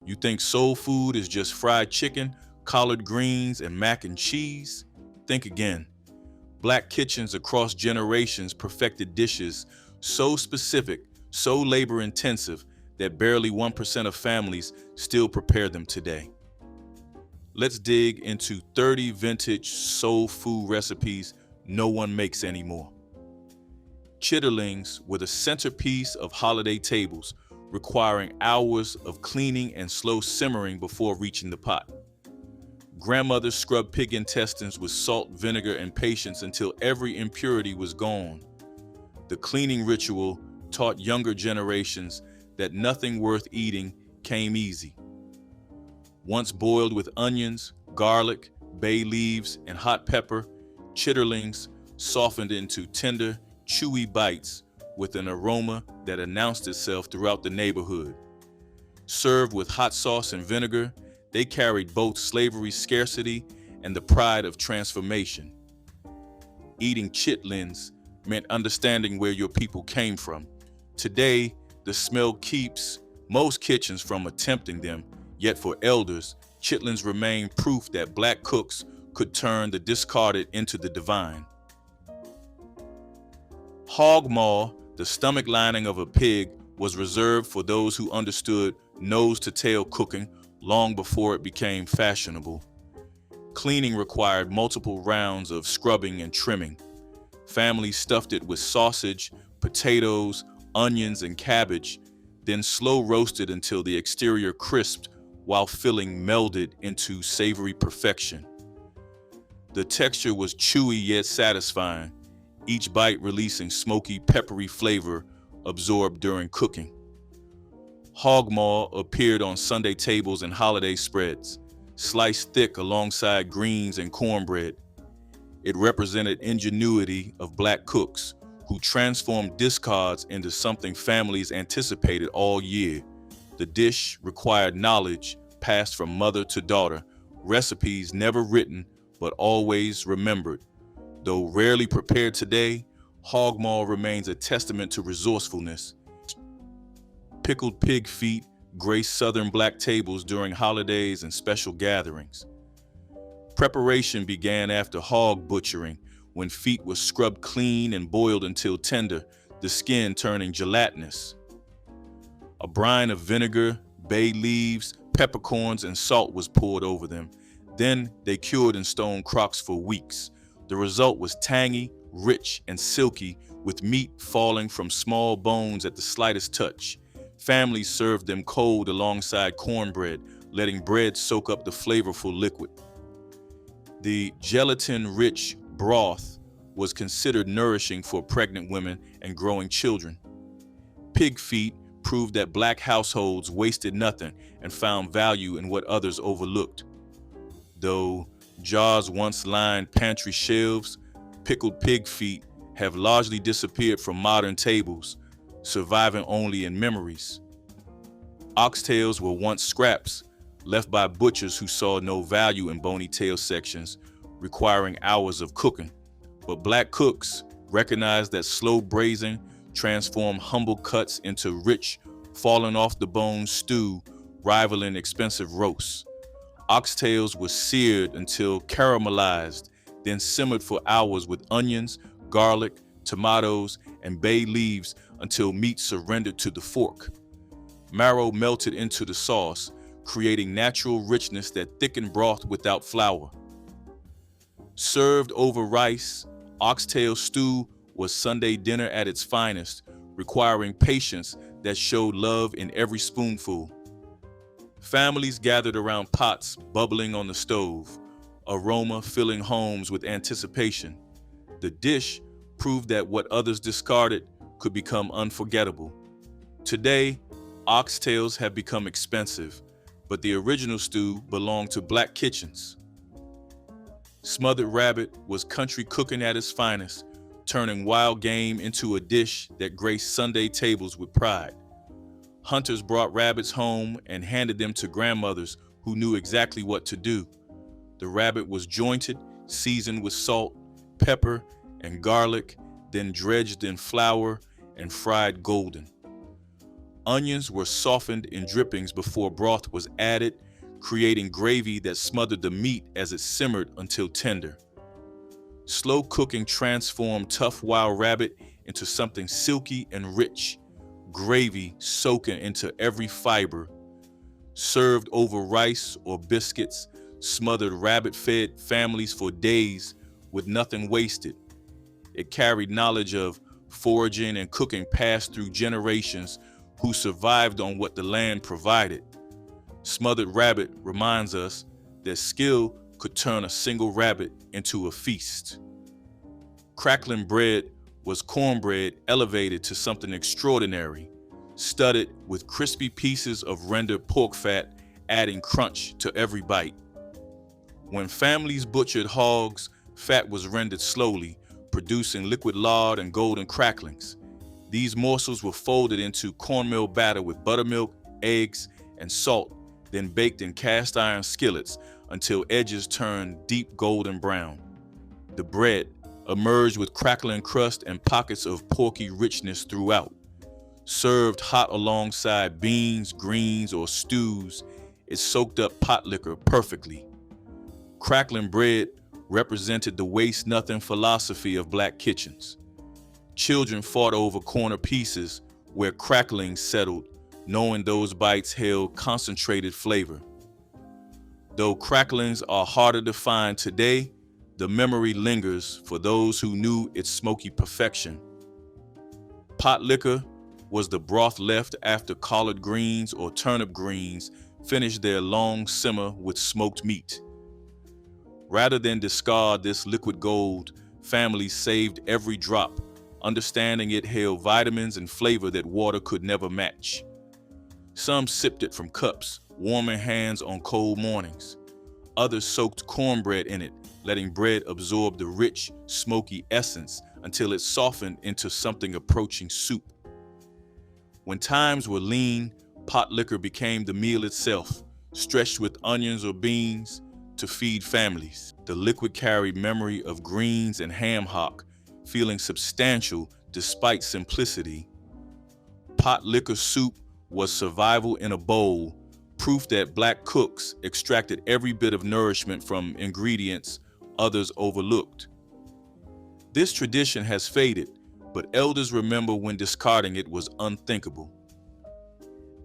You think soul food is just fried chicken, collard greens, and mac and cheese? Think again. Black kitchens across generations perfected dishes so specific, so labor intensive, that barely 1% of families still prepare them today. Let's dig into 30 vintage soul food recipes no one makes anymore. Chitterlings were the centerpiece of holiday tables, requiring hours of cleaning and slow simmering before reaching the pot. Grandmothers scrubbed pig intestines with salt, vinegar, and patience until every impurity was gone. The cleaning ritual taught younger generations that nothing worth eating came easy. Once boiled with onions, garlic, bay leaves, and hot pepper, chitterlings softened into tender, chewy bites with an aroma that announced itself throughout the neighborhood. Served with hot sauce and vinegar, they carried both slavery's scarcity and the pride of transformation. Eating chitlins meant understanding where your people came from. Today, the smell keeps most kitchens from attempting them, yet for elders, chitlins remain proof that black cooks could turn the discarded into the divine. Hog maw, the stomach lining of a pig, was reserved for those who understood nose-to-tail cooking long before it became fashionable. Cleaning required multiple rounds of scrubbing and trimming. Families stuffed it with sausage, potatoes, onions, and cabbage, then slow roasted until the exterior crisped while filling melded into savory perfection. The texture was chewy yet satisfying, each bite releasing smoky, peppery flavor absorbed during cooking. Hog maw appeared on Sunday tables and holiday spreads, sliced thick alongside greens and cornbread. It represented ingenuity of black cooks who transformed discards into something families anticipated all year. The dish required knowledge passed from mother to daughter, recipes never written but always remembered. Though rarely prepared today, hog maw remains a testament to resourcefulness. Pickled pig feet grace southern black tables during holidays and special gatherings. Preparation began after hog butchering, when feet were scrubbed clean and boiled until tender, the skin turning gelatinous. A brine of vinegar, bay leaves, peppercorns, and salt was poured over them. Then they cured in stone crocks for weeks. The result was tangy, rich, and silky, with meat falling from small bones at the slightest touch. Families served them cold alongside cornbread, letting bread soak up the flavorful liquid. The gelatin-rich broth was considered nourishing for pregnant women and growing children. Pig feet proved that black households wasted nothing and found value in what others overlooked. Though jars once lined pantry shelves, pickled pig feet have largely disappeared from modern tables, surviving only in memories. Oxtails were once scraps left by butchers who saw no value in bony tail sections, requiring hours of cooking. But black cooks recognized that slow braising transformed humble cuts into rich, falling off the bone stew, rivaling expensive roasts. Oxtails were seared until caramelized, then simmered for hours with onions, garlic, tomatoes, and bay leaves until meat surrendered to the fork. Marrow melted into the sauce, creating natural richness that thickened broth without flour. Served over rice, oxtail stew was Sunday dinner at its finest, requiring patience that showed love in every spoonful. Families gathered around pots bubbling on the stove, aroma filling homes with anticipation. The dish proved that what others discarded could become unforgettable. Today, oxtails have become expensive, but the original stew belonged to black kitchens. Smothered rabbit was country cooking at its finest, turning wild game into a dish that graced Sunday tables with pride. Hunters brought rabbits home and handed them to grandmothers who knew exactly what to do. The rabbit was jointed, seasoned with salt, pepper, and garlic, then dredged in flour and fried golden. Onions were softened in drippings before broth was added, creating gravy that smothered the meat as it simmered until tender. Slow cooking transformed tough wild rabbit into something silky and rich, gravy soaking into every fiber. Served over rice or biscuits, smothered rabbit fed families for days with nothing wasted. It carried knowledge of foraging and cooking passed through generations who survived on what the land provided. Smothered rabbit reminds us that skill could turn a single rabbit into a feast. Crackling bread was cornbread elevated to something extraordinary, studded with crispy pieces of rendered pork fat, adding crunch to every bite. When families butchered hogs, fat was rendered slowly, producing liquid lard and golden cracklings. These morsels were folded into cornmeal batter with buttermilk, eggs, and salt, then baked in cast iron skillets until edges turned deep golden brown. The bread emerged with crackling crust and pockets of porky richness throughout. Served hot alongside beans, greens, or stews, it soaked up Potlikker perfectly. Crackling bread represented the waste-nothing philosophy of black kitchens. Children fought over corner pieces where cracklings settled, knowing those bites held concentrated flavor. Though cracklings are harder to find today, the memory lingers for those who knew its smoky perfection. Potlikker was the broth left after collard greens or turnip greens finished their long simmer with smoked meat. Rather than discard this liquid gold, families saved every drop, understanding it held vitamins and flavor that water could never match. Some sipped it from cups, warming hands on cold mornings. Others soaked cornbread in it, letting bread absorb the rich, smoky essence until it softened into something approaching soup. When times were lean, Potlikker became the meal itself, stretched with onions or beans to feed families. The liquid carried memory of greens and ham hock, feeling substantial despite simplicity. Potlikker soup was survival in a bowl, proof that black cooks extracted every bit of nourishment from ingredients others overlooked. This tradition has faded, but elders remember when discarding it was unthinkable.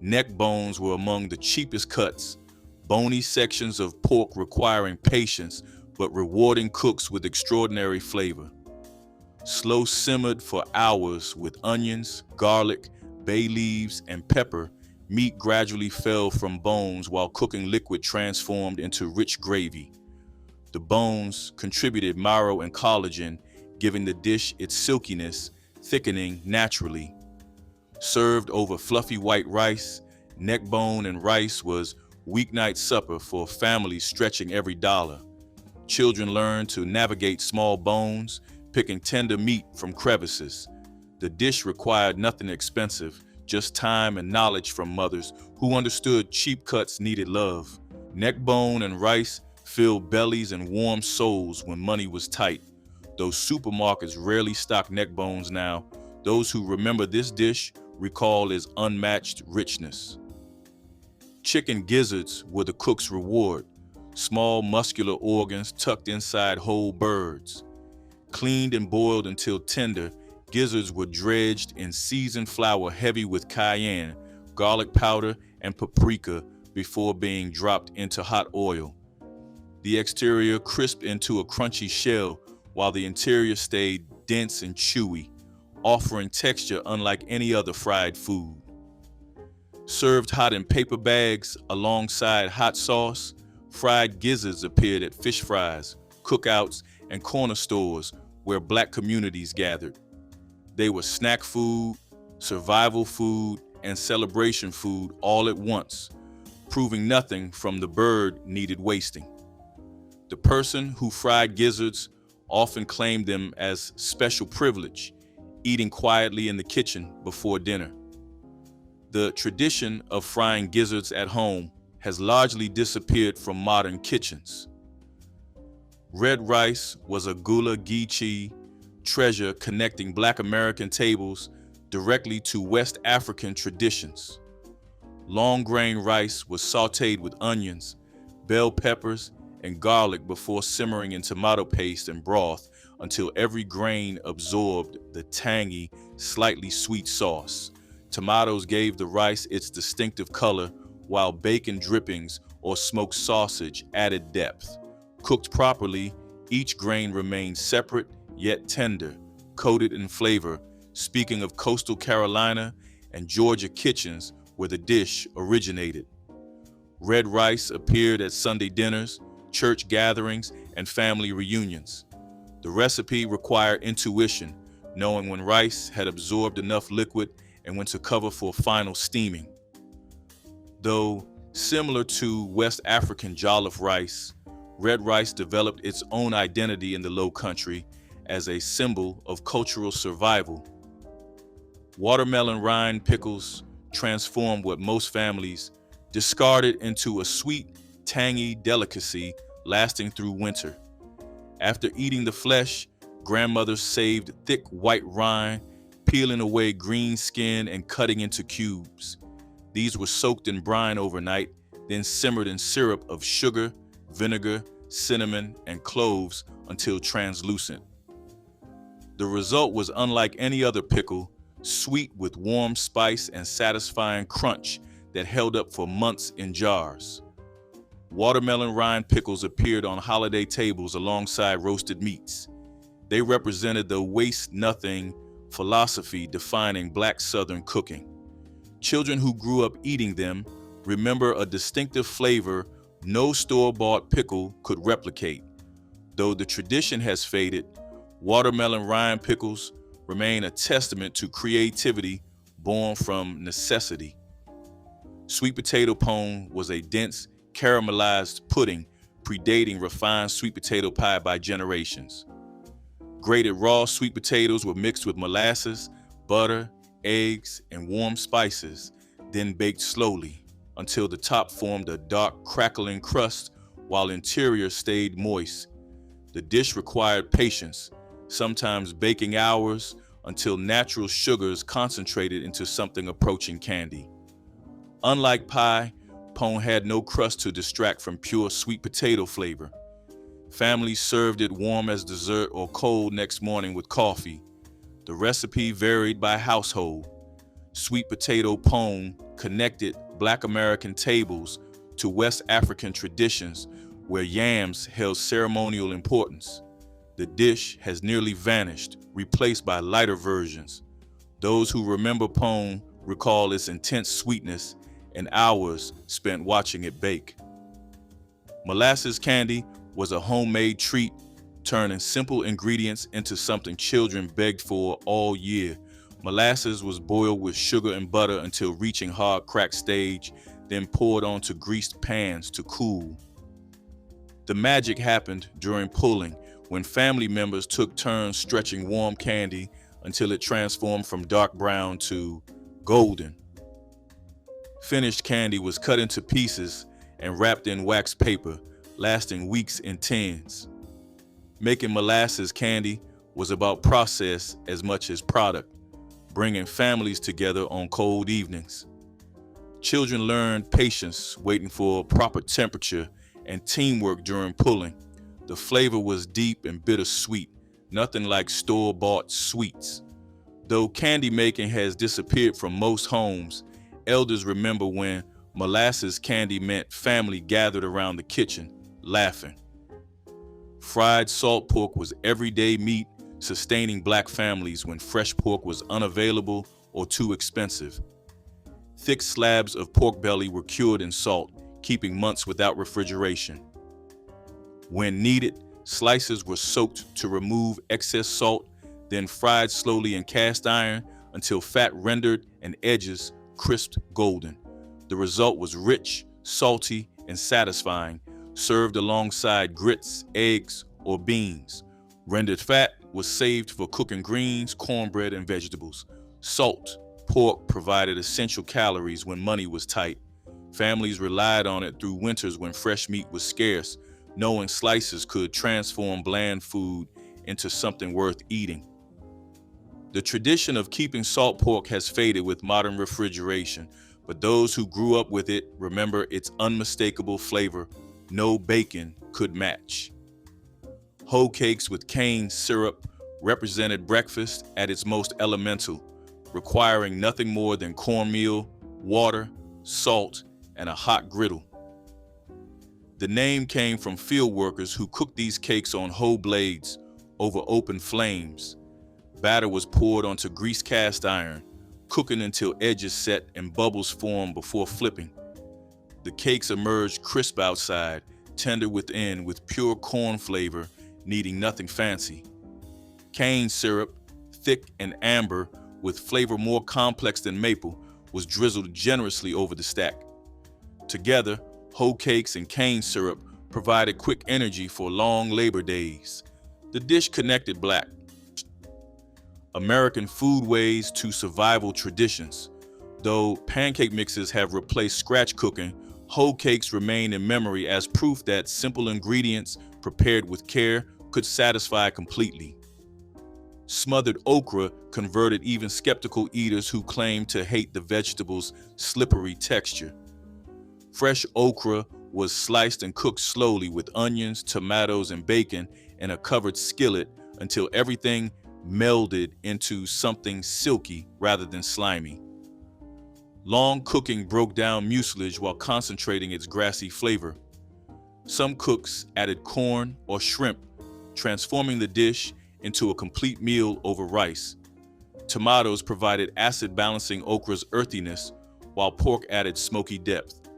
Neck bones were among the cheapest cuts, bony sections of pork requiring patience but rewarding cooks with extraordinary flavor. Slow simmered for hours with onions, garlic, bay leaves, and pepper, meat gradually fell from bones while cooking liquid transformed into rich gravy. The bones contributed marrow and collagen, giving the dish its silkiness, thickening naturally. Served over fluffy white rice, neck bone and rice was weeknight supper for families stretching every dollar. Children learned to navigate small bones, picking tender meat from crevices. The dish required nothing expensive, just time and knowledge from mothers who understood cheap cuts needed love. Neck bone and rice filled bellies and warmed souls when money was tight. Though supermarkets rarely stock neck bones now, those who remember this dish recall its unmatched richness. Chicken gizzards were the cook's reward, small muscular organs tucked inside whole birds. Cleaned and boiled until tender, gizzards were dredged in seasoned flour heavy with cayenne, garlic powder, and paprika before being dropped into hot oil. The exterior crisped into a crunchy shell, while the interior stayed dense and chewy, offering texture unlike any other fried food. Served hot in paper bags alongside hot sauce, fried gizzards appeared at fish fries, cookouts, and corner stores where black communities gathered. They were snack food, survival food, and celebration food all at once, proving nothing from the bird needed wasting. The person who fried gizzards often claimed them as special privilege, eating quietly in the kitchen before dinner. The tradition of frying gizzards at home has largely disappeared from modern kitchens. Red rice was a gula geechee treasure connecting Black American tables directly to West African traditions. Long grain rice was sautéed with onions, bell peppers, and garlic before simmering in tomato paste and broth until every grain absorbed the tangy, slightly sweet sauce. Tomatoes gave the rice its distinctive color, while bacon drippings or smoked sausage added depth. Cooked properly, each grain remained separate yet tender, coated in flavor, speaking of coastal Carolina and Georgia kitchens where the dish originated. Red rice appeared at Sunday dinners, church gatherings, and family reunions. The recipe required intuition, knowing when rice had absorbed enough liquid and when to cover for final steaming. Though similar to West African jollof rice, red rice developed its own identity in the Low Country as a symbol of cultural survival. Watermelon rind pickles transformed what most families discarded into a sweet, tangy delicacy lasting through winter. After eating the flesh, grandmothers saved thick white rind, peeling away green skin and cutting into cubes. These were soaked in brine overnight, then simmered in syrup of sugar, vinegar, cinnamon, and cloves until translucent. The result was unlike any other pickle, sweet with warm spice and satisfying crunch that held up for months in jars. Watermelon rind pickles appeared on holiday tables alongside roasted meats. They represented the waste-nothing philosophy defining Black Southern cooking. Children who grew up eating them remember a distinctive flavor no store-bought pickle could replicate. Though the tradition has faded, watermelon rind pickles remain a testament to creativity born from necessity. Sweet potato pone was a dense, caramelized pudding predating refined sweet potato pie by generations. Grated raw sweet potatoes were mixed with molasses, butter, eggs, and warm spices, then baked slowly until the top formed a dark, crackling crust while interior stayed moist. The dish required patience, sometimes baking hours until natural sugars concentrated into something approaching candy. Unlike pie, pone had no crust to distract from pure sweet potato flavor. Families served it warm as dessert or cold next morning with coffee. The recipe varied by household. Sweet potato pone connected Black American tables to West African traditions where yams held ceremonial importance. The dish has nearly vanished, replaced by lighter versions. Those who remember pone recall its intense sweetness and hours spent watching it bake. Molasses candy was a homemade treat, turning simple ingredients into something children begged for all year. Molasses was boiled with sugar and butter until reaching hard crack stage, then poured onto greased pans to cool. The magic happened during pulling, when family members took turns stretching warm candy until it transformed from dark brown to golden. Finished candy was cut into pieces and wrapped in wax paper, lasting weeks in tins. Making molasses candy was about process as much as product, bringing families together on cold evenings. Children learned patience, waiting for proper temperature, and teamwork during pulling. The flavor was deep and bittersweet, nothing like store-bought sweets. Though candy making has disappeared from most homes, elders remember when molasses candy meant family gathered around the kitchen, laughing. Fried salt pork was everyday meat, sustaining Black families when fresh pork was unavailable or too expensive. Thick slabs of pork belly were cured in salt, keeping months without refrigeration. When needed, slices were soaked to remove excess salt, then fried slowly in cast iron until fat rendered and edges crisped golden. The result was rich, salty, and satisfying, served alongside grits, eggs, or beans. Rendered fat was saved for cooking greens, cornbread, and vegetables. Salt, pork provided essential calories when money was tight. Families relied on it through winters when fresh meat was scarce, knowing slices could transform bland food into something worth eating. The tradition of keeping salt pork has faded with modern refrigeration, but those who grew up with it remember its unmistakable flavor no bacon could match. Hoe cakes with cane syrup represented breakfast at its most elemental, requiring nothing more than cornmeal, water, salt, and a hot griddle. The name came from field workers who cooked these cakes on hoe blades over open flames. Batter was poured onto greased cast iron, cooking until edges set and bubbles formed before flipping. The cakes emerged crisp outside, tender within, with pure corn flavor, needing nothing fancy. Cane syrup, thick and amber, with flavor more complex than maple, was drizzled generously over the stack. Together, hoe cakes and cane syrup provided quick energy for long labor days. The dish connected Black American foodways to survival traditions. Though pancake mixes have replaced scratch cooking, hoe cakes remain in memory as proof that simple ingredients prepared with care could satisfy completely. Smothered okra converted even skeptical eaters who claimed to hate the vegetable's slippery texture. Fresh okra was sliced and cooked slowly with onions, tomatoes, and bacon in a covered skillet until everything melded into something silky rather than slimy. Long cooking broke down mucilage while concentrating its grassy flavor. Some cooks added corn or shrimp, transforming the dish into a complete meal over rice. Tomatoes provided acid-balancing okra's earthiness, while pork added smoky depth.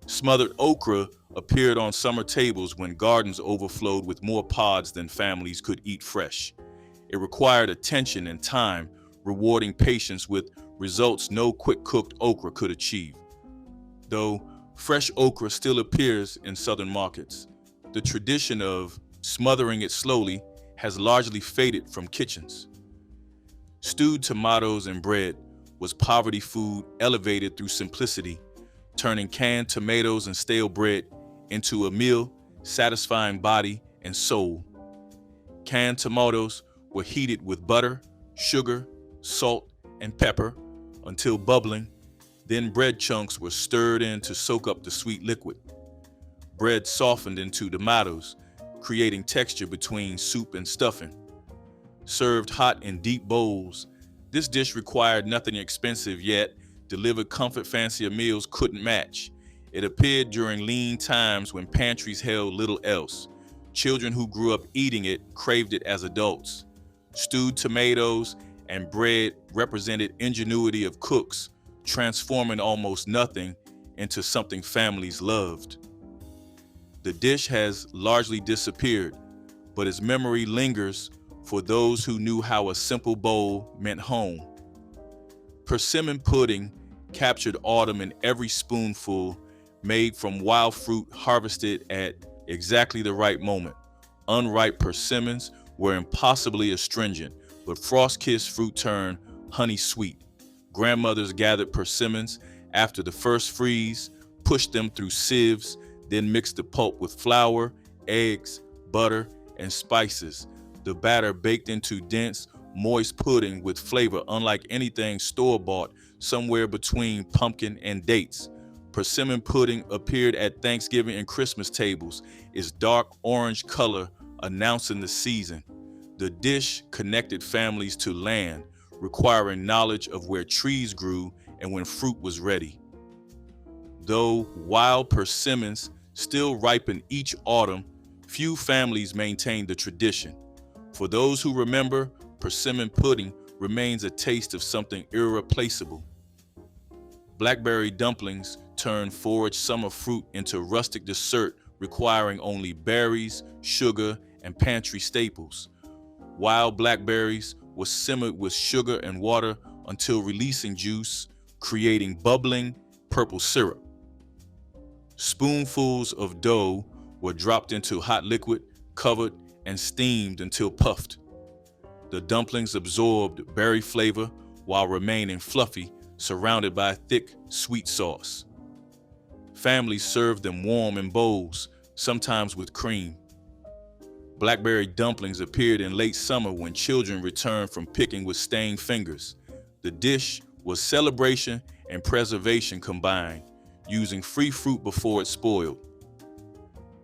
Smothered okra appeared on summer tables when gardens overflowed with more pods than families could eat fresh. It required attention and time, rewarding patience with results no quick-cooked okra could achieve. Though fresh okra still appears in southern markets, the tradition of smothering it slowly has largely faded from kitchens. Stewed tomatoes and bread was poverty food elevated through simplicity, turning canned tomatoes and stale bread into a meal satisfying body and soul. Canned tomatoes were heated with butter, sugar, salt, and pepper until bubbling. Then bread chunks were stirred in to soak up the sweet liquid. Bread softened into tomatoes, creating texture between soup and stuffing. Served hot in deep bowls, this dish required nothing expensive yet delivered comfort fancier meals couldn't match. It appeared during lean times when pantries held little else. Children who grew up eating it craved it as adults. Stewed tomatoes and bread represented ingenuity of cooks, transforming almost nothing into something families loved. The dish has largely disappeared, but its memory lingers for those who knew how a simple bowl meant home. Persimmon pudding captured autumn in every spoonful, made from wild fruit harvested at exactly the right moment. Unripe persimmons were impossibly astringent, but frost-kissed fruit turned honey sweet. Grandmothers gathered persimmons after the first freeze, pushed them through sieves, then mixed the pulp with flour, eggs, butter, and spices. The batter baked into dense, moist pudding with flavor unlike anything store-bought, somewhere between pumpkin and dates. Persimmon pudding appeared at Thanksgiving and Christmas tables, its dark orange color announcing the season. The dish connected families to land, requiring knowledge of where trees grew and when fruit was ready. Though wild persimmons still ripen each autumn, few families maintain the tradition. For those who remember, persimmon pudding remains a taste of something irreplaceable. Blackberry dumplings turned foraged summer fruit into rustic dessert requiring only berries, sugar, and pantry staples. Wild blackberries were simmered with sugar and water until releasing juice, creating bubbling purple syrup. Spoonfuls of dough were dropped into hot liquid, covered, and steamed until puffed. The dumplings absorbed berry flavor while remaining fluffy, surrounded by thick, sweet sauce. Families served them warm in bowls, sometimes with cream. Blackberry dumplings appeared in late summer when children returned from picking with stained fingers. The dish was celebration and preservation combined, using free fruit before it spoiled.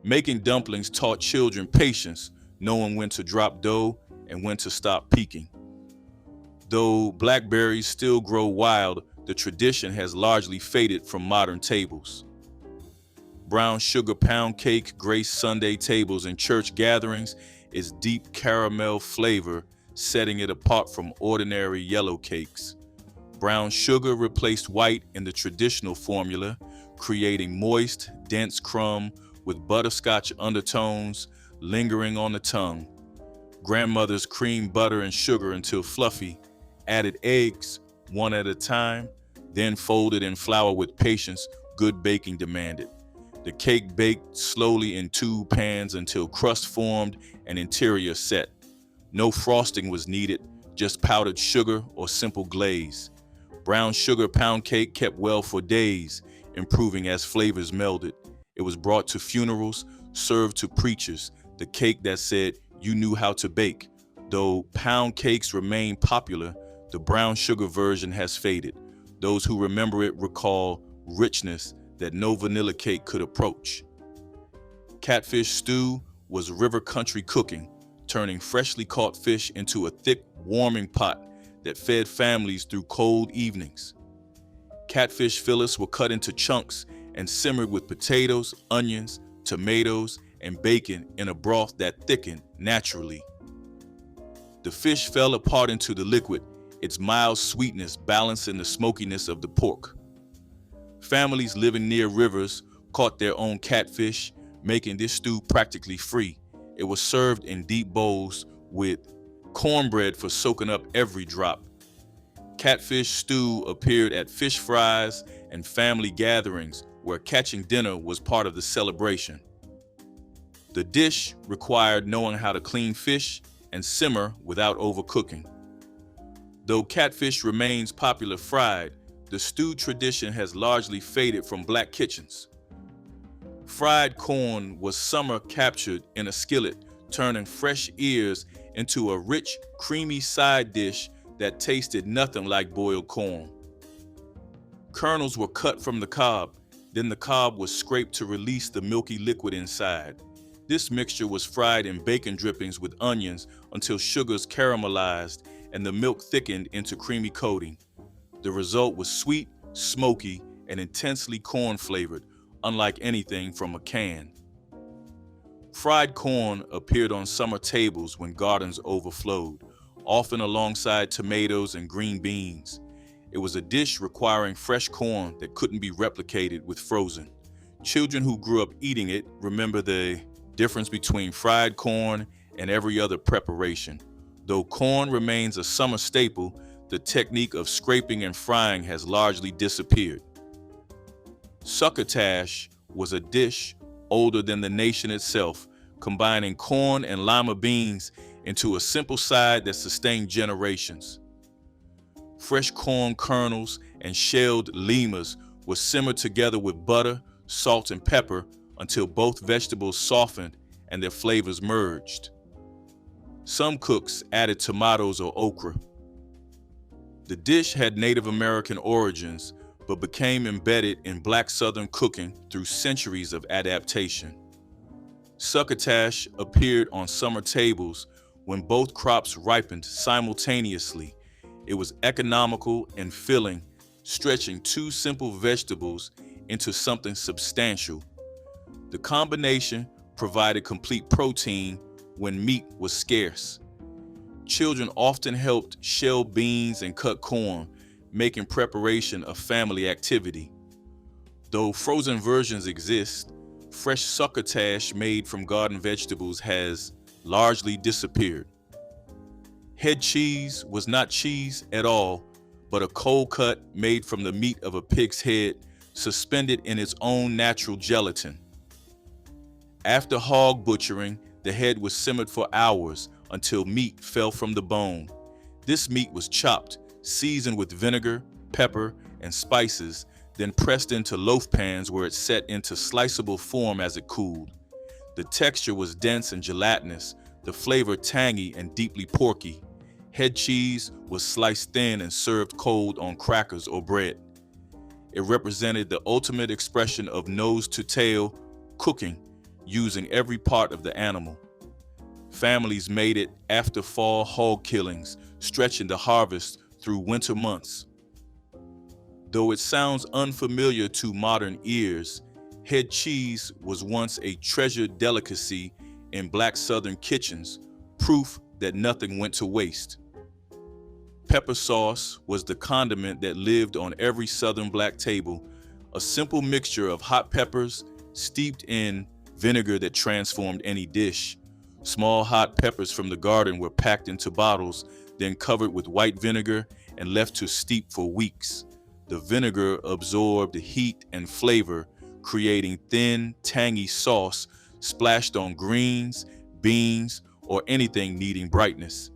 Making dumplings taught children patience, knowing when to drop dough and when to stop peeking. Though blackberries still grow wild, the tradition has largely faded from modern tables. Brown sugar pound cake graced Sunday tables and church gatherings, its deep caramel flavor setting it apart from ordinary yellow cakes. Brown sugar replaced white in the traditional formula, creating moist, dense crumb with butterscotch undertones lingering on the tongue. Grandmothers creamed butter and sugar until fluffy, added eggs one at a time, then folded in flour with patience good baking demanded. The cake baked slowly in tube pans until crust formed and interior set. No frosting was needed, just powdered sugar or simple glaze. Brown sugar pound cake kept well for days, improving as flavors melded. It was brought to funerals, served to preachers, the cake that said you knew how to bake. Though pound cakes remain popular, the brown sugar version has faded. Those who remember it recall richness that no vanilla cake could approach. Catfish stew was river country cooking, turning freshly caught fish into a thick, warming pot that fed families through cold evenings. Catfish fillets were cut into chunks and simmered with potatoes, onions, tomatoes, and bacon in a broth that thickened naturally. The fish fell apart into the liquid, its mild sweetness balancing the smokiness of the pork. Families living near rivers caught their own catfish, making this stew practically free. It was served in deep bowls with cornbread for soaking up every drop. Catfish stew appeared at fish fries and family gatherings where catching dinner was part of the celebration. The dish required knowing how to clean fish and simmer without overcooking. Though catfish remains popular fried, the stew tradition has largely faded from black kitchens. Fried corn was summer captured in a skillet, turning fresh ears into a rich, creamy side dish that tasted nothing like boiled corn. Kernels were cut from the cob, then the cob was scraped to release the milky liquid inside. This mixture was fried in bacon drippings with onions until sugars caramelized and the milk thickened into creamy coating. The result was sweet, smoky, and intensely corn-flavored, unlike anything from a can. Fried corn appeared on summer tables when gardens overflowed, often alongside tomatoes and green beans. It was a dish requiring fresh corn that couldn't be replicated with frozen. Children who grew up eating it remember the difference between fried corn and every other preparation. Though corn remains a summer staple, the technique of scraping and frying has largely disappeared. Succotash was a dish older than the nation itself, combining corn and lima beans into a simple side that sustained generations. Fresh corn kernels and shelled limas were simmered together with butter, salt, and pepper until both vegetables softened and their flavors merged. Some cooks added tomatoes or okra. The dish had Native American origins, but became embedded in Black Southern cooking through centuries of adaptation. Succotash appeared on summer tables when both crops ripened simultaneously. It was economical and filling, stretching two simple vegetables into something substantial. The combination provided complete protein when meat was scarce. Children often helped shell beans and cut corn, making preparation a family activity. Though frozen versions exist, fresh succotash made from garden vegetables has largely disappeared. Head cheese was not cheese at all, but a cold cut made from the meat of a pig's head, suspended in its own natural gelatin. After hog butchering, the head was simmered for hours until meat fell from the bone. This meat was chopped, seasoned with vinegar, pepper, and spices, then pressed into loaf pans where it set into sliceable form as it cooled. The texture was dense and gelatinous, the flavor tangy and deeply porky. Head cheese was sliced thin and served cold on crackers or bread. It represented the ultimate expression of nose-to-tail cooking, using every part of the animal. Families made it after fall hog killings, stretching the harvest through winter months. Though it sounds unfamiliar to modern ears, head cheese was once a treasured delicacy in Black Southern kitchens, proof that nothing went to waste. Pepper sauce was the condiment that lived on every Southern Black table, a simple mixture of hot peppers steeped in vinegar that transformed any dish. Small hot peppers from the garden were packed into bottles, then covered with white vinegar and left to steep for weeks. The vinegar absorbed heat and flavor, creating thin, tangy sauce splashed on greens, beans, or anything needing brightness.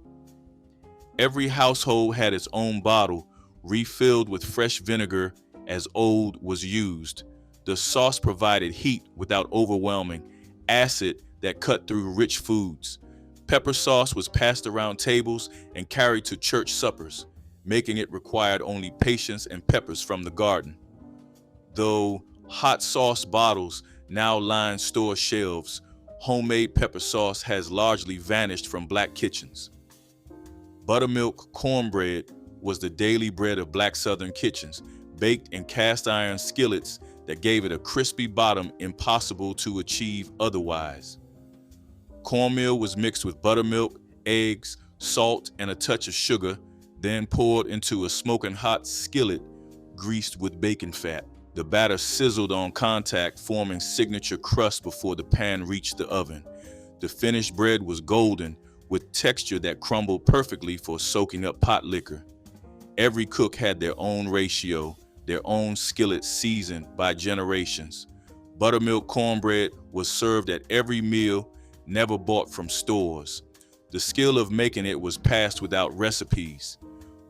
Every household had its own bottle, refilled with fresh vinegar as old was used. The sauce provided heat without overwhelming, acid that cut through rich foods. Pepper sauce was passed around tables and carried to church suppers, making it required only patience and peppers from the garden. Though hot sauce bottles now line store shelves, homemade pepper sauce has largely vanished from Black kitchens. Buttermilk cornbread was the daily bread of Black Southern kitchens, baked in cast iron skillets that gave it a crispy bottom impossible to achieve otherwise. Cornmeal was mixed with buttermilk, eggs, salt, and a touch of sugar, then poured into a smoking hot skillet greased with bacon fat. The batter sizzled on contact, forming signature crust before the pan reached the oven. The finished bread was golden, with texture that crumbled perfectly for soaking up potlikker. Every cook had their own ratio, their own skillet seasoned by generations. Buttermilk cornbread was served at every meal, never bought from stores. The skill of making it was passed without recipes.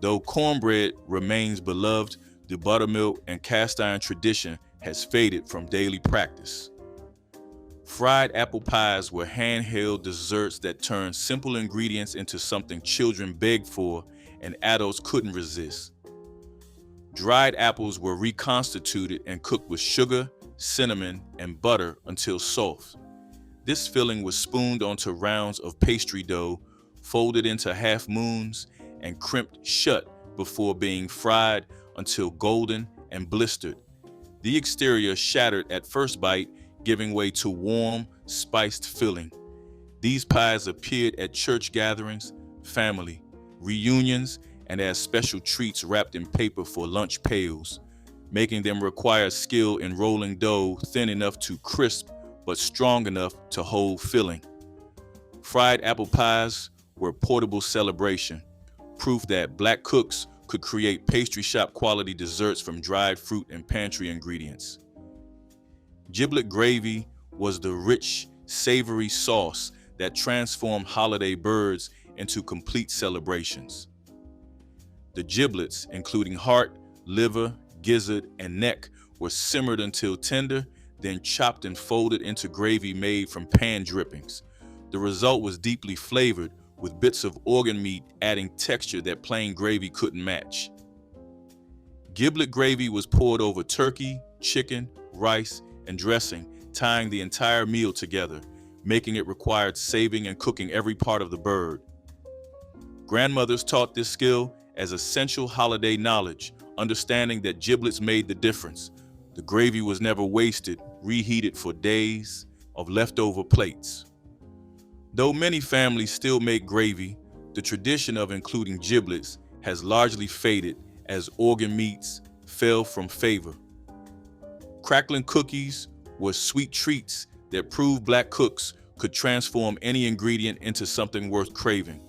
Though cornbread remains beloved, the buttermilk and cast iron tradition has faded from daily practice. Fried apple pies were handheld desserts that turned simple ingredients into something children begged for and adults couldn't resist. Dried apples were reconstituted and cooked with sugar, cinnamon, and butter until soft. This filling was spooned onto rounds of pastry dough, folded into half moons, and crimped shut before being fried until golden and blistered. The exterior shattered at first bite, giving way to warm, spiced filling. These pies appeared at church gatherings, family reunions, and as special treats wrapped in paper for lunch pails, making them require skill in rolling dough thin enough to crisp but strong enough to hold filling. Fried apple pies were a portable celebration, proof that Black cooks could create pastry shop quality desserts from dried fruit and pantry ingredients. Giblet gravy was the rich, savory sauce that transformed holiday birds into complete celebrations. The giblets, including heart, liver, gizzard, and neck, were simmered until tender, then chopped and folded into gravy made from pan drippings. The result was deeply flavored, with bits of organ meat adding texture that plain gravy couldn't match. Giblet gravy was poured over turkey, chicken, rice, and dressing, tying the entire meal together, making it required saving and cooking every part of the bird. Grandmothers taught this skill as essential holiday knowledge, understanding that giblets made the difference. The gravy was never wasted, reheated for days of leftover plates. Though many families still make gravy, the tradition of including giblets has largely faded as organ meats fell from favor. Crackling cookies were sweet treats that proved Black cooks could transform any ingredient into something worth craving.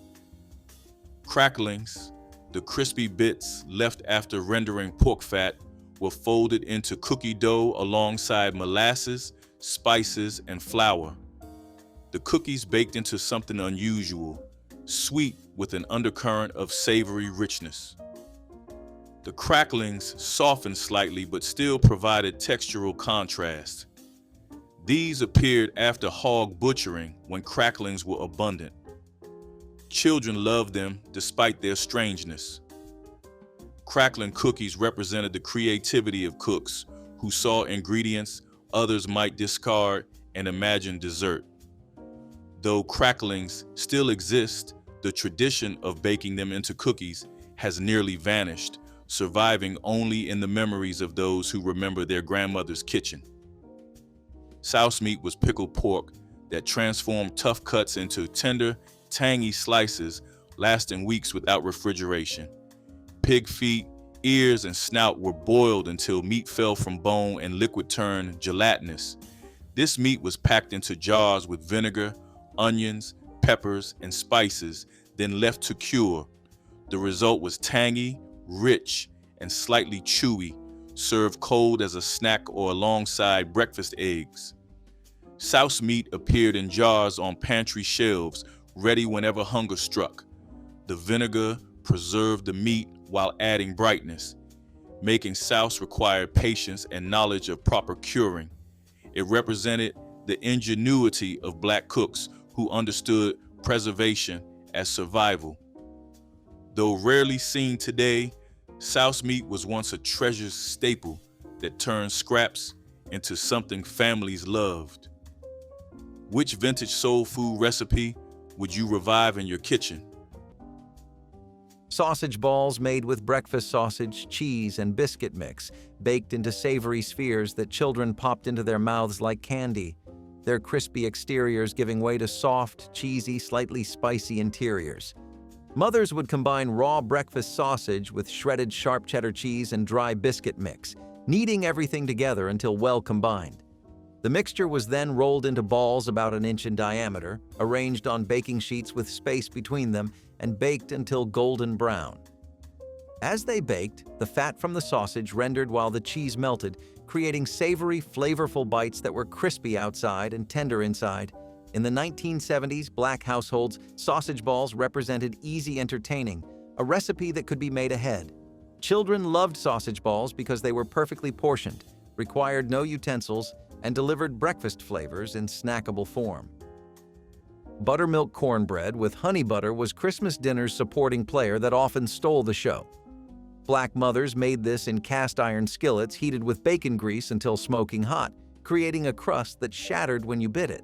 Cracklings, the crispy bits left after rendering pork fat, were folded into cookie dough alongside molasses, spices, and flour. The cookies baked into something unusual, sweet with an undercurrent of savory richness. The cracklings softened slightly but still provided textural contrast. These appeared after hog butchering when cracklings were abundant. Children loved them despite their strangeness. Crackling cookies represented the creativity of cooks who saw ingredients others might discard and imagine dessert. Though cracklings still exist, the tradition of baking them into cookies has nearly vanished, surviving only in the memories of those who remember their grandmother's kitchen. Souse meat was pickled pork that transformed tough cuts into tender, tangy slices lasting weeks without refrigeration. Pig feet, ears, and snout were boiled until meat fell from bone and liquid turned gelatinous. This meat was packed into jars with vinegar, onions, peppers, and spices, then left to cure. The result was tangy, rich, and slightly chewy, served cold as a snack or alongside breakfast eggs. Souse meat appeared in jars on pantry shelves, ready whenever hunger struck. The vinegar preserved the meat while adding brightness. Making souse required patience and knowledge of proper curing. It represented the ingenuity of Black cooks who understood preservation as survival. Though rarely seen today, souse meat was once a treasured staple that turned scraps into something families loved. Which vintage soul food recipe would you revive in your kitchen? Sausage balls made with breakfast sausage, cheese, and biscuit mix, baked into savory spheres that children popped into their mouths like candy, their crispy exteriors giving way to soft, cheesy, slightly spicy interiors. Mothers would combine raw breakfast sausage with shredded sharp cheddar cheese and dry biscuit mix, kneading everything together until well combined. The mixture was then rolled into balls about an inch in diameter, arranged on baking sheets with space between them, and baked until golden brown. As they baked, the fat from the sausage rendered while the cheese melted, creating savory, flavorful bites that were crispy outside and tender inside. In the 1970s, Black households, sausage balls represented easy entertaining, a recipe that could be made ahead. Children loved sausage balls because they were perfectly portioned, required no utensils, and delivered breakfast flavors in snackable form. Buttermilk cornbread with honey butter was Christmas dinner's supporting player that often stole the show. Black mothers made this in cast-iron skillets heated with bacon grease until smoking hot, creating a crust that shattered when you bit it.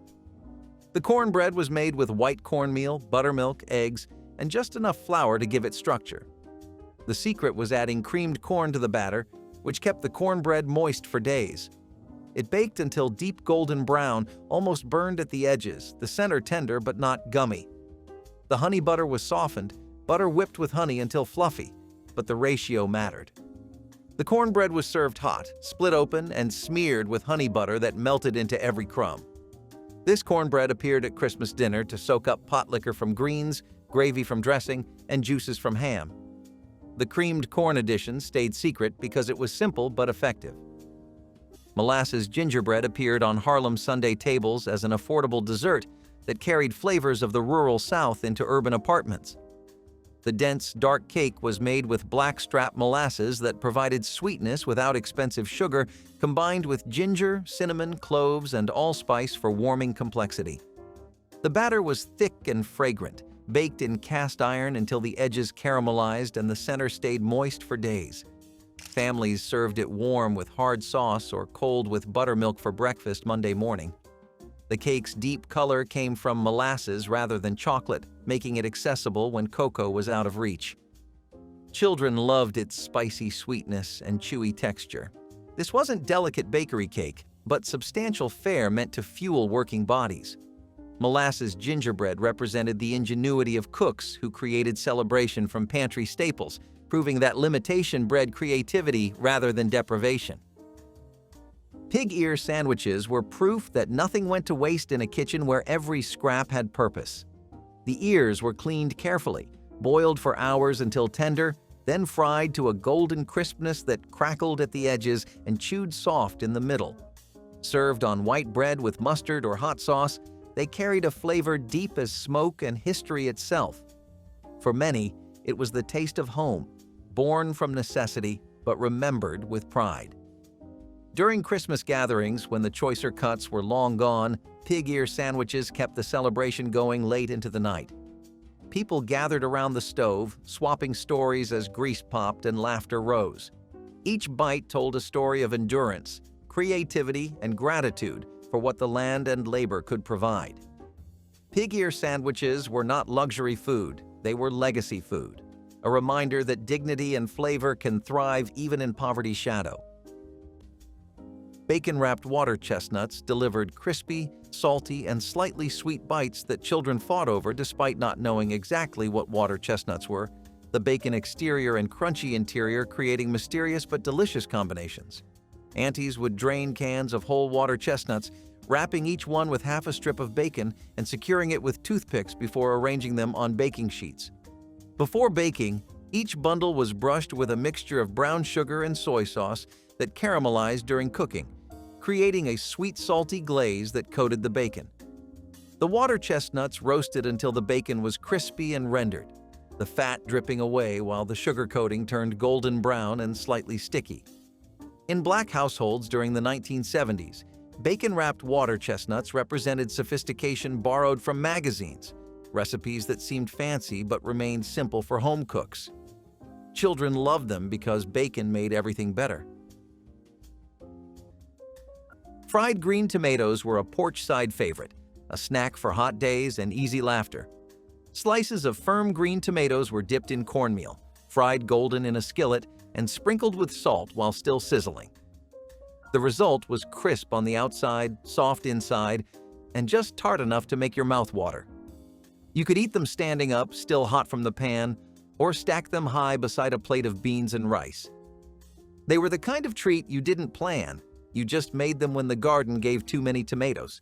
The cornbread was made with white cornmeal, buttermilk, eggs, and just enough flour to give it structure. The secret was adding creamed corn to the batter, which kept the cornbread moist for days. It baked until deep golden brown, almost burned at the edges, the center tender but not gummy. The honey butter was softened, butter whipped with honey until fluffy, but the ratio mattered. The cornbread was served hot, split open, and smeared with honey butter that melted into every crumb. This cornbread appeared at Christmas dinner to soak up potlikker from greens, gravy from dressing, and juices from ham. The creamed corn addition stayed secret because it was simple but effective. Molasses gingerbread appeared on Harlem Sunday tables as an affordable dessert that carried flavors of the rural South into urban apartments. The dense, dark cake was made with blackstrap molasses that provided sweetness without expensive sugar, combined with ginger, cinnamon, cloves, and allspice for warming complexity. The batter was thick and fragrant, baked in cast iron until the edges caramelized and the center stayed moist for days. Families served it warm with hard sauce or cold with buttermilk for breakfast Monday morning. The cake's deep color came from molasses rather than chocolate, making it accessible when cocoa was out of reach. Children loved its spicy sweetness and chewy texture. This wasn't delicate bakery cake, but substantial fare meant to fuel working bodies. Molasses gingerbread represented the ingenuity of cooks who created celebration from pantry staples, proving that limitation bred creativity rather than deprivation. Pig ear sandwiches were proof that nothing went to waste in a kitchen where every scrap had purpose. The ears were cleaned carefully, boiled for hours until tender, then fried to a golden crispness that crackled at the edges and chewed soft in the middle. Served on white bread with mustard or hot sauce, they carried a flavor deep as smoke and history itself. For many, it was the taste of home, born from necessity but remembered with pride. During Christmas gatherings, when the choicer cuts were long gone, pig ear sandwiches kept the celebration going late into the night. People gathered around the stove, swapping stories as grease popped and laughter rose. Each bite told a story of endurance, creativity, and gratitude for what the land and labor could provide. Pig ear sandwiches were not luxury food, they were legacy food, a reminder that dignity and flavor can thrive even in poverty's shadow. Bacon-wrapped water chestnuts delivered crispy, salty, and slightly sweet bites that children fought over despite not knowing exactly what water chestnuts were, the bacon exterior and crunchy interior creating mysterious but delicious combinations. Aunties would drain cans of whole water chestnuts, wrapping each one with half a strip of bacon and securing it with toothpicks before arranging them on baking sheets. Before baking, each bundle was brushed with a mixture of brown sugar and soy sauce that caramelized during cooking, creating a sweet salty glaze that coated the bacon. The water chestnuts roasted until the bacon was crispy and rendered, the fat dripping away while the sugar coating turned golden brown and slightly sticky. In Black households during the 1970s, bacon-wrapped water chestnuts represented sophistication borrowed from magazines, recipes that seemed fancy but remained simple for home cooks. Children loved them because bacon made everything better. Fried green tomatoes were a porch-side favorite, a snack for hot days and easy laughter. Slices of firm green tomatoes were dipped in cornmeal, fried golden in a skillet, and sprinkled with salt while still sizzling. The result was crisp on the outside, soft inside, and just tart enough to make your mouth water. You could eat them standing up, still hot from the pan, or stack them high beside a plate of beans and rice. They were the kind of treat you didn't plan, you just made them when the garden gave too many tomatoes.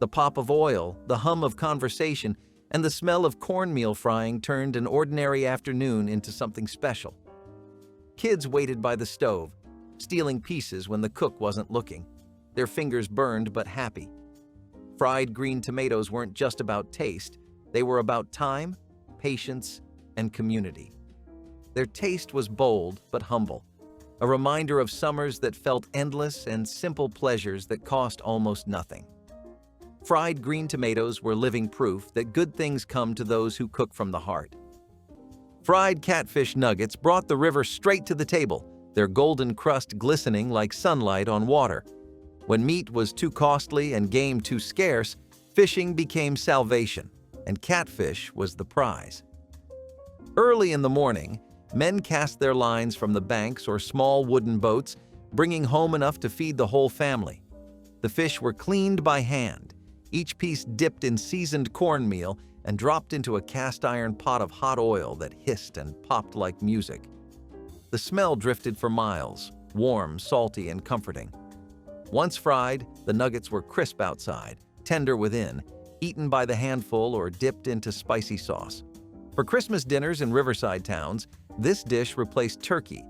The pop of oil, the hum of conversation, and the smell of cornmeal frying turned an ordinary afternoon into something special. Kids waited by the stove, stealing pieces when the cook wasn't looking, their fingers burned but happy. Fried green tomatoes weren't just about taste, they were about time, patience, and community. Their taste was bold but humble, a reminder of summers that felt endless and simple pleasures that cost almost nothing. Fried green tomatoes were living proof that good things come to those who cook from the heart. Fried catfish nuggets brought the river straight to the table, their golden crust glistening like sunlight on water. When meat was too costly and game too scarce, fishing became salvation, and catfish was the prize. Early in the morning, men cast their lines from the banks or small wooden boats, bringing home enough to feed the whole family. The fish were cleaned by hand, each piece dipped in seasoned cornmeal and dropped into a cast-iron pot of hot oil that hissed and popped like music. The smell drifted for miles, warm, salty, and comforting. Once fried, the nuggets were crisp outside, tender within, eaten by the handful or dipped into spicy sauce. For Christmas dinners in riverside towns, this dish replaced turkey,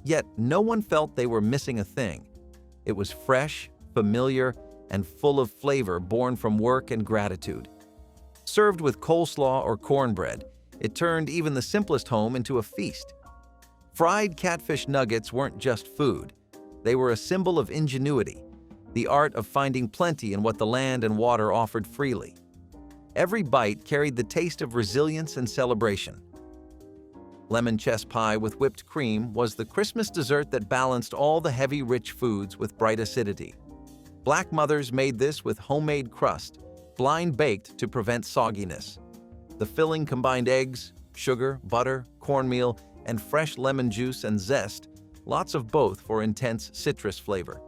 yet no one felt they were missing a thing. It was fresh, familiar, and full of flavor born from work and gratitude. Served with coleslaw or cornbread, it turned even the simplest home into a feast. Fried catfish nuggets weren't just food. They were a symbol of ingenuity, the art of finding plenty in what the land and water offered freely. Every bite carried the taste of resilience and celebration. Lemon chess pie with whipped cream was the Christmas dessert that balanced all the heavy, rich foods with bright acidity. Black mothers made this with homemade crust, blind-baked to prevent sogginess. The filling combined eggs, sugar, butter, cornmeal, and fresh lemon juice and zest, lots of both for intense citrus flavor.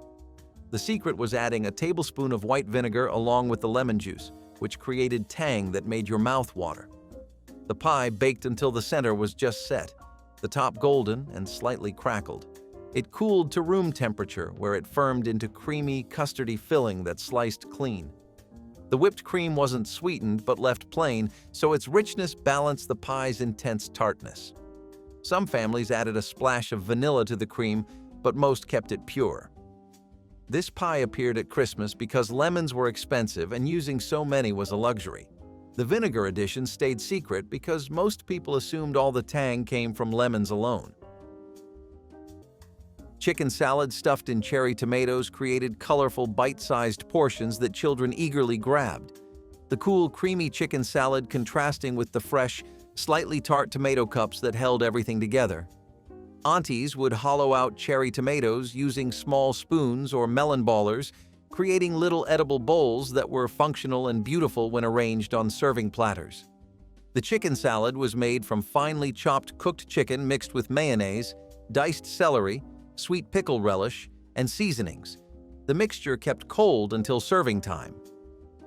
The secret was adding a tablespoon of white vinegar along with the lemon juice, which created tang that made your mouth water. The pie baked until the center was just set, the top golden and slightly crackled. It cooled to room temperature where it firmed into creamy, custardy filling that sliced clean. The whipped cream wasn't sweetened but left plain, so its richness balanced the pie's intense tartness. Some families added a splash of vanilla to the cream, but most kept it pure. This pie appeared at Christmas because lemons were expensive and using so many was a luxury. The vinegar addition stayed secret because most people assumed all the tang came from lemons alone. Chicken salad stuffed in cherry tomatoes created colorful bite-sized portions that children eagerly grabbed. the cool, creamy chicken salad contrasting with the fresh, slightly tart tomato cups that held everything together. Aunties would hollow out cherry tomatoes using small spoons or melon ballers, creating little edible bowls that were functional and beautiful when arranged on serving platters. The chicken salad was made from finely chopped cooked chicken mixed with mayonnaise, diced celery, sweet pickle relish, and seasonings. The mixture kept cold until serving time.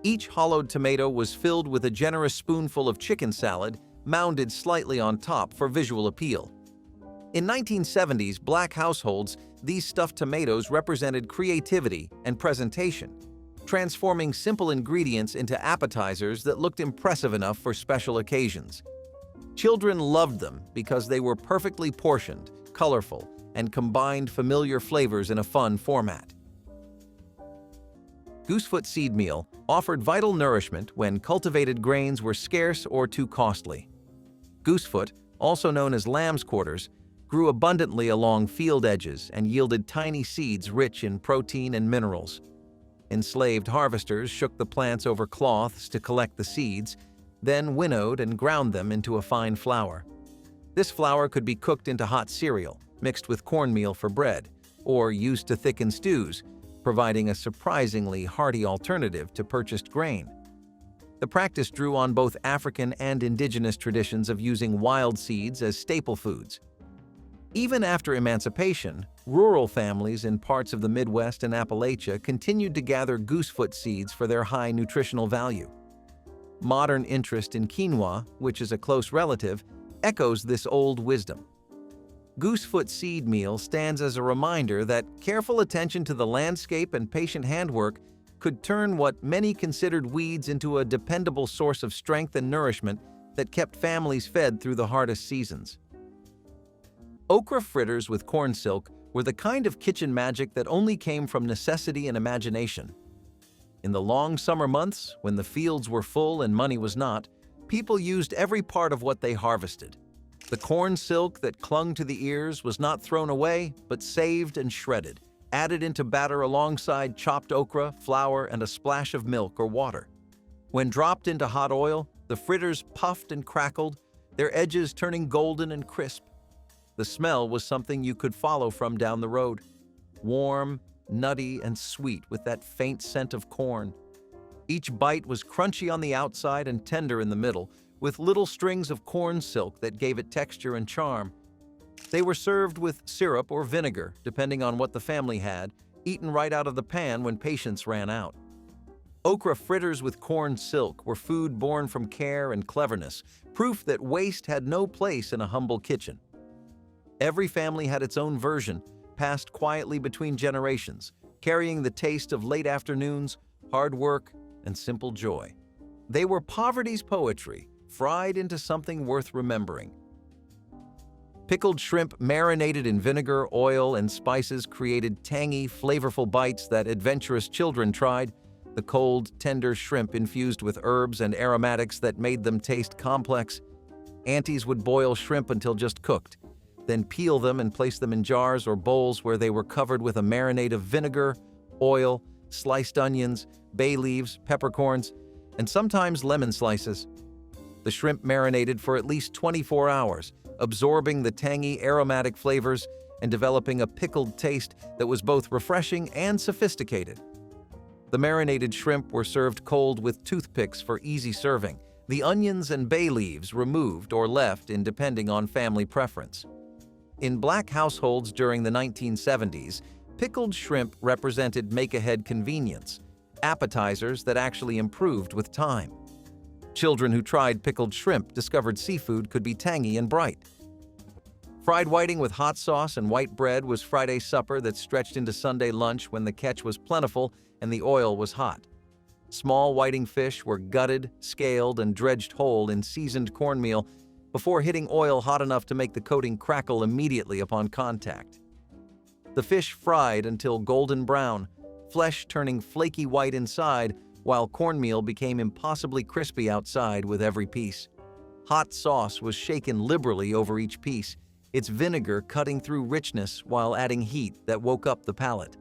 Each hollowed tomato was filled with a generous spoonful of chicken salad, mounded slightly on top for visual appeal. In 1970s Black households, these stuffed tomatoes represented creativity and presentation, transforming simple ingredients into appetizers that looked impressive enough for special occasions. Children loved them because they were perfectly portioned, colorful, and combined familiar flavors in a fun format. Goosefoot seed meal offered vital nourishment when cultivated grains were scarce or too costly. Goosefoot, also known as lamb's quarters, grew abundantly along field edges and yielded tiny seeds rich in protein and minerals. Enslaved harvesters shook the plants over cloths to collect the seeds, then winnowed and ground them into a fine flour. This flour could be cooked into hot cereal, mixed with cornmeal for bread, or used to thicken stews, providing a surprisingly hearty alternative to purchased grain. The practice drew on both African and indigenous traditions of using wild seeds as staple foods. Even after emancipation, rural families in parts of the Midwest and Appalachia continued to gather goosefoot seeds for their high nutritional value. Modern interest in quinoa, which is a close relative, echoes this old wisdom. Goosefoot seed meal stands as a reminder that careful attention to the landscape and patient handwork could turn what many considered weeds into a dependable source of strength and nourishment that kept families fed through the hardest seasons. Okra fritters with corn silk were the kind of kitchen magic that only came from necessity and imagination. In the long summer months, when the fields were full and money was not, people used every part of what they harvested. The corn silk that clung to the ears was not thrown away, but saved and shredded, added into batter alongside chopped okra, flour, and a splash of milk or water. When dropped into hot oil, the fritters puffed and crackled, their edges turning golden and crisp. The smell was something you could follow from down the road. Warm, nutty, and sweet with that faint scent of corn. Each bite was crunchy on the outside and tender in the middle, with little strings of corn silk that gave it texture and charm. They were served with syrup or vinegar, depending on what the family had, eaten right out of the pan when patience ran out. Okra fritters with corn silk were food born from care and cleverness, proof that waste had no place in a humble kitchen. Every family had its own version, passed quietly between generations, carrying the taste of late afternoons, hard work, and simple joy. They were poverty's poetry, fried into something worth remembering. Pickled shrimp marinated in vinegar, oil, and spices created tangy, flavorful bites that adventurous children tried, the cold, tender shrimp infused with herbs and aromatics that made them taste complex. Aunties would boil shrimp until just cooked, then peel them and place them in jars or bowls where they were covered with a marinade of vinegar, oil, sliced onions, bay leaves, peppercorns, and sometimes lemon slices. The shrimp marinated for at least 24 hours, absorbing the tangy, aromatic flavors and developing a pickled taste that was both refreshing and sophisticated. The marinated shrimp were served cold with toothpicks for easy serving, the onions and bay leaves removed or left in depending on family preference. In Black households during the 1970s, pickled shrimp represented make-ahead convenience, appetizers that actually improved with time. Children who tried pickled shrimp discovered seafood could be tangy and bright. Fried whiting with hot sauce and white bread was Friday supper that stretched into Sunday lunch when the catch was plentiful and the oil was hot. Small whiting fish were gutted, scaled, and dredged whole in seasoned cornmeal before hitting oil hot enough to make the coating crackle immediately upon contact. The fish fried until golden brown, flesh turning flaky white inside, while cornmeal became impossibly crispy outside with every piece. Hot sauce was shaken liberally over each piece, its vinegar cutting through richness while adding heat that woke up the palate.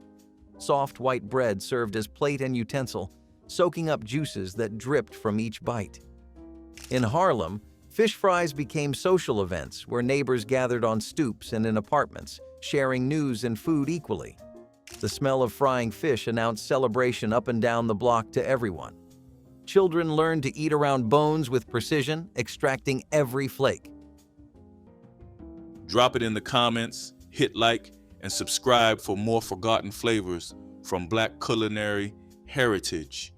Soft white bread served as plate and utensil, soaking up juices that dripped from each bite. In Harlem, fish fries became social events where neighbors gathered on stoops and in apartments, sharing news and food equally. The smell of frying fish announced celebration up and down the block to everyone. Children learned to eat around bones with precision, extracting every flake. Drop it in the comments, hit like, and subscribe for more forgotten flavors from Black culinary heritage.